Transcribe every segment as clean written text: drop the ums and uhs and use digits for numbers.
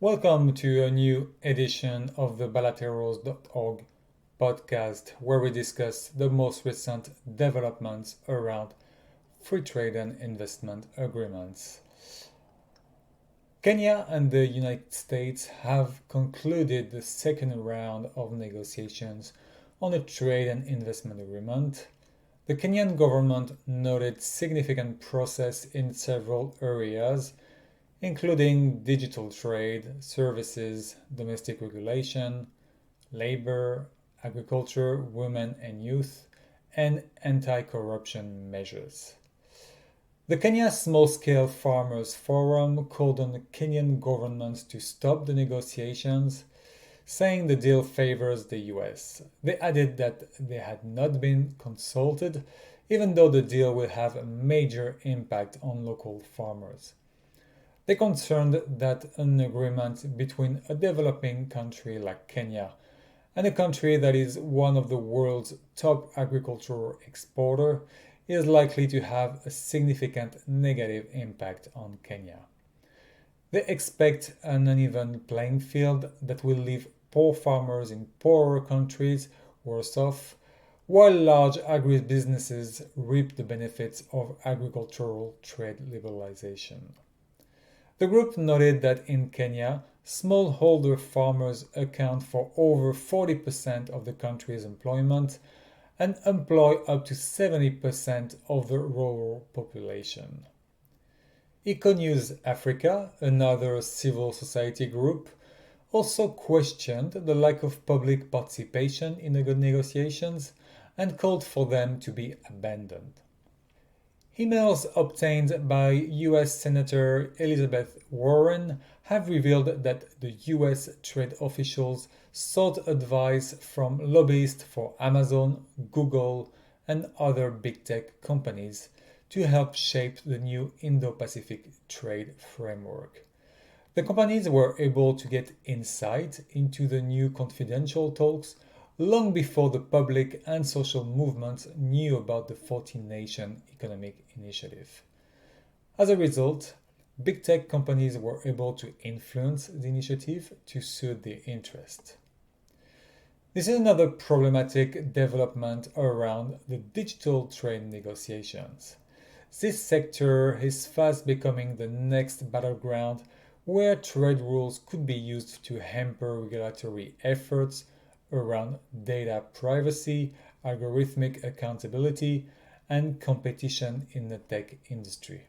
Welcome to a new edition of the Balateros.org podcast, where we discuss the most recent developments around free trade and investment agreements. Kenya and the United States have concluded the second round of negotiations on a trade and investment agreement. The Kenyan government noted significant progress in several areas, including digital trade, services, domestic regulation, labor, agriculture, women and youth, and anti corruption measures. The Kenya Small Scale Farmers Forum called on the Kenyan government to stop the negotiations, saying the deal favors the US. They added that they had not been consulted, even though the deal will have a major impact on local farmers. They concerned that an agreement between a developing country like Kenya and a country that is one of the world's top agricultural exporter is likely to have a significant negative impact on Kenya. They expect an uneven playing field that will leave poor farmers in poorer countries worse off, while large agribusinesses reap the benefits of agricultural trade liberalization. The group noted that in Kenya, smallholder farmers account for over 40% of the country's employment and employ up to 70% of the rural population. Econews Africa, another civil society group, also questioned the lack of public participation in the negotiations and called for them to be abandoned. Emails obtained by US Senator Elizabeth Warren have revealed that the US trade officials sought advice from lobbyists for Amazon, Google, and other big tech companies to help shape the new Indo Pacific trade framework. The companies were able to get insight into the new confidential talks long before the public and social movements knew about the 14 Nation Economic Initiative. As a result, big tech companies were able to influence the initiative to suit their interest. This is another problematic development around the digital trade negotiations. This sector is fast becoming the next battleground where trade rules could be used to hamper regulatory efforts around data privacy, algorithmic accountability, and competition in the tech industry.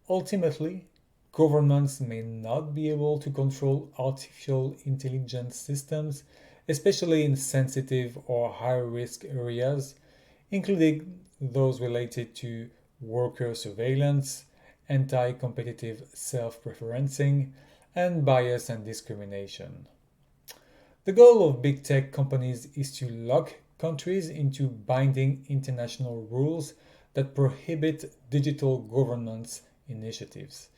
Ultimately, governments may not be able to control artificial intelligence systems, especially in sensitive or high risk areas, including those related to worker surveillance, anti competitive self preferencing, and bias and discrimination. The goal of big tech companies is to lock countries into binding international rules that prohibit digital governance initiatives.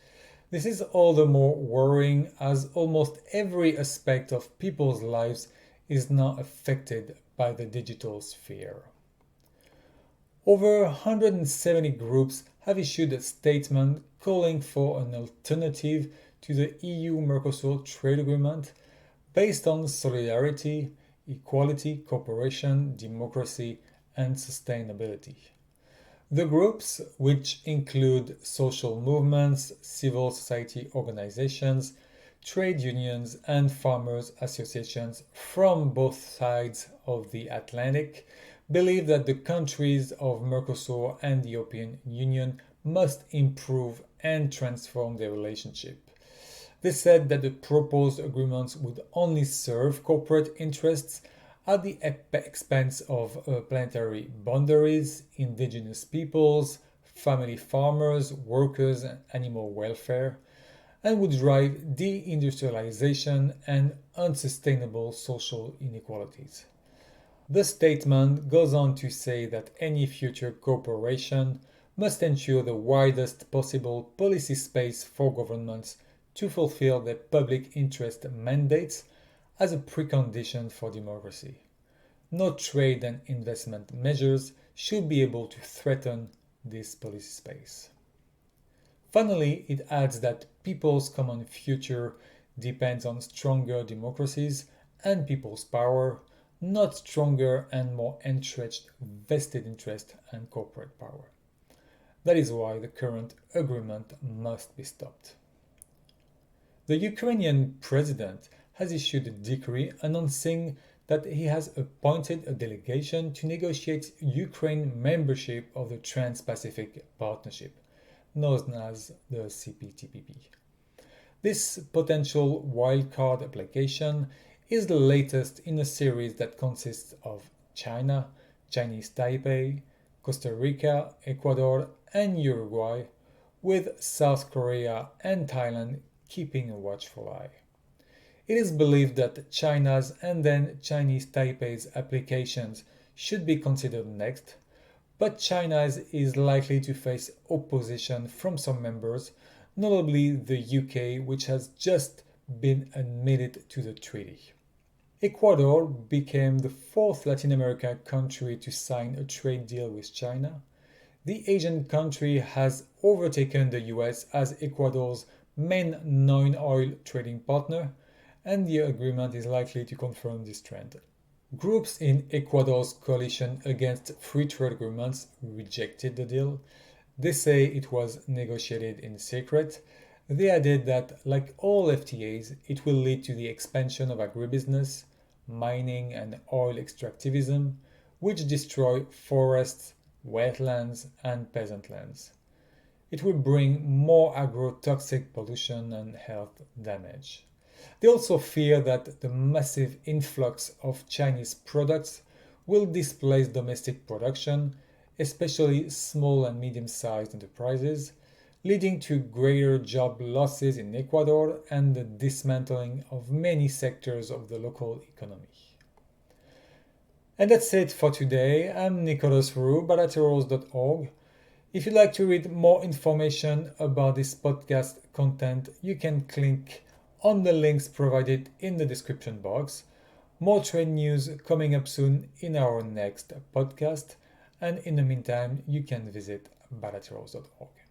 This is all the more worrying as almost every aspect of people's lives is now affected by the digital sphere. Over 170 groups have issued a statement calling for an alternative to the EU Mercosur trade agreement based on solidarity, equality, cooperation, democracy, and sustainability. The groups, which include social movements, civil society organizations, trade unions, and farmers' associations from both sides of the Atlantic, believe that the countries of Mercosur and the European Union must improve and transform their relationship. They said that the proposed agreements would only serve corporate interests at the expense of planetary boundaries, indigenous peoples, family farmers, workers, and animal welfare, and would drive deindustrialization and unsustainable social inequalities. The statement goes on to say that any future cooperation must ensure the widest possible policy space for governments to fulfill their public interest mandates as a precondition for democracy. No trade and investment measures should be able to threaten this policy space. Finally, it adds that people's common future depends on stronger democracies and people's power, not stronger and more entrenched vested interest and corporate power. That is why the current agreement must be stopped. The Ukrainian president has issued a decree announcing that he has appointed a delegation to negotiate Ukraine membership of the Trans-Pacific Partnership, known as the CPTPP. This potential wildcard application is the latest in a series that consists of China, Chinese Taipei, Costa Rica, Ecuador, and Uruguay, with South Korea and Thailand keeping a watchful eye. It is believed that China's and then Chinese Taipei's applications should be considered next, but China's is likely to face opposition from some members, notably the UK, which has just been admitted to the treaty. Ecuador became the fourth Latin American country to sign a trade deal with China. The Asian country has overtaken the US as Ecuador's main non-oil trading partner, and the agreement is likely to confirm this trend. Groups in Ecuador's coalition against free trade agreements rejected the deal. They say it was negotiated in secret. They added that, like all FTAs, it will lead to the expansion of agribusiness, mining, and oil extractivism, which destroy forests, wetlands, and peasant lands. It will bring more agrotoxic pollution and health damage. They also fear that the massive influx of Chinese products will displace domestic production, especially small and medium-sized enterprises, leading to greater job losses in Ecuador and the dismantling of many sectors of the local economy. And that's it for today. I'm Nicholas Roux, bilaterals.org. If you'd like to read more information about this podcast content, you can click on the links provided in the description box. More trade news coming up soon in our next podcast. And in the meantime, you can visit bilaterals.org.